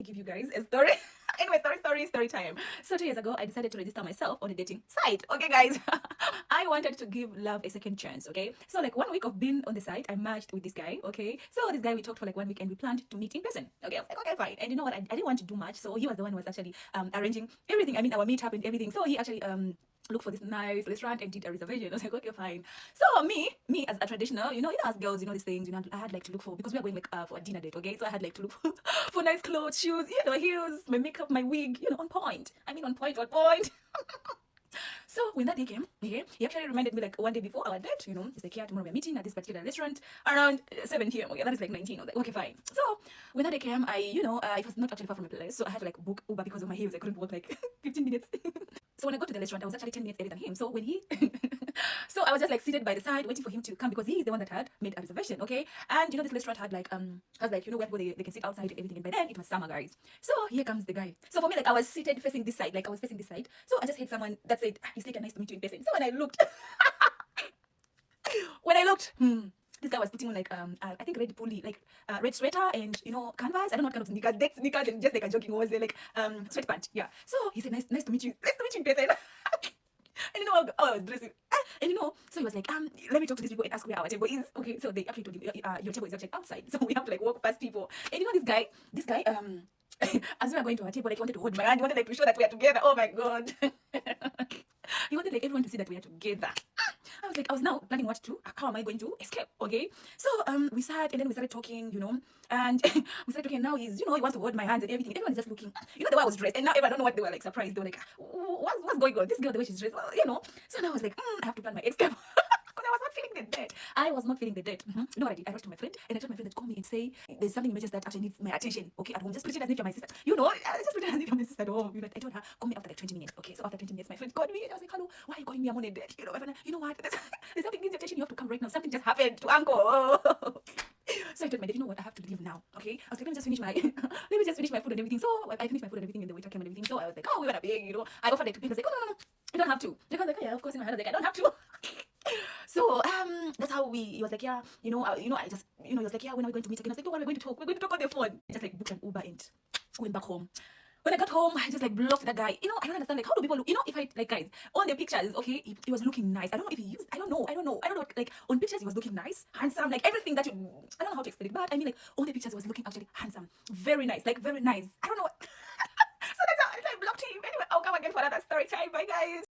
Give you guys a story. Anyway, story time. So 2 years ago, I decided to register myself on a dating site. Okay, guys, I wanted to give love a second chance. Okay, so like 1 week of being on the site, I matched with this guy. Okay, so this guy we talked for like 1 week and we planned to meet in person. Okay, I was like, okay, fine. And you know what? I didn't want to do much, so he was the one who was actually arranging everything. I mean, our meetup and everything. So he actually looked for this nice restaurant and did a reservation. I was like, okay, fine. So me as a traditional, as girls, these things, I had like to look for, because we are going like for a dinner date, okay? So I had like to look for nice clothes, shoes, heels, my makeup, my wig, on point. I mean, on point, on point. So when that day came, okay, he actually reminded me like 1 day before our date, he's like, yeah, tomorrow we're meeting at this particular restaurant around 7 p.m. Okay, that is like 19. I was like, okay, fine. So when that day came, it was not actually far from my place, so I had to like book Uber because of my heels. I couldn't walk like 15 minutes. So when I got to the restaurant, I was actually 10 minutes earlier than him. So when he, so I was just like seated by the side waiting for him to come because he is the one that had made a reservation, okay? And this restaurant had like has like where people they can sit outside and everything. And by then it was summer, guys. So here comes the guy. So for me, like I was seated facing this side, like I was facing this side. So I just had someone that said, "He's like, nice to meet you in person." So when I looked, this guy was putting on like I think red pulli, like red sweater and canvas. I don't know what kind of sneakers, deck sneakers and just like a jogging was like sweatpant. Yeah. So he said, nice to meet you. Nice to meet you in person. And I was dressing. And so he was like, let me talk to these people and ask where our table is. Okay, so they actually told him, your table is actually outside. So we have to like walk past people. And this guy, as we were going to our table, like he wanted to hold my hand, he wanted like to show that we are together. Oh my god. He wanted like everyone to see that we are together. I was now planning how am I going to escape? Okay. So we sat and then we started talking, and we started talking. And now he wants to hold my hands and everything. Everyone is just looking, the way I was dressed, and now everyone don't know what they were like surprised. They were like, what's going on? This girl, the way she's dressed, So now I was like, I have to plan my escape. I was not feeling the debt. I was not feeling the debt. You know what I did? I rushed to my friend and I told my friend that call me and say there's something emergency that actually needs my attention. Okay, at home, just pretend as if you're my sister. Just pretend as if you're my sister at home. I told her call me after like 20 minutes. Okay, so after 20 minutes, my friend called me and I was like, hello, why are you calling me? I'm on a date. My friend, you know what? There's something needs your attention. You have to come right now. Something just happened to Uncle. So I told my dad, you know what? I have to leave now. Okay, I was like, let me just finish my food and everything. So I finished my food and everything, and the waiter came and everything. So I was like, oh, we were big. I offered like to pay. I was like, oh no, you don't have to. Because like, yeah, of course in my head I was like, I don't have to. So that's how he was like, yeah, I just, he was like, yeah, when are we going to meet again? I was like, don't worry, we're going to talk. We're going to talk on the phone. I just like booked an Uber and went back home. When I got home, I just like blocked that guy. I don't understand like how do people look? If I like guys on the pictures, okay, he was looking nice. I don't know if he used. I don't know. Like on pictures he was looking nice, handsome, like everything that I don't know how to explain it, but I mean like on the pictures he was looking actually handsome, very nice, like very nice. I don't know. So that's how I blocked him. Anyway, I'll come again for another story time. Bye guys.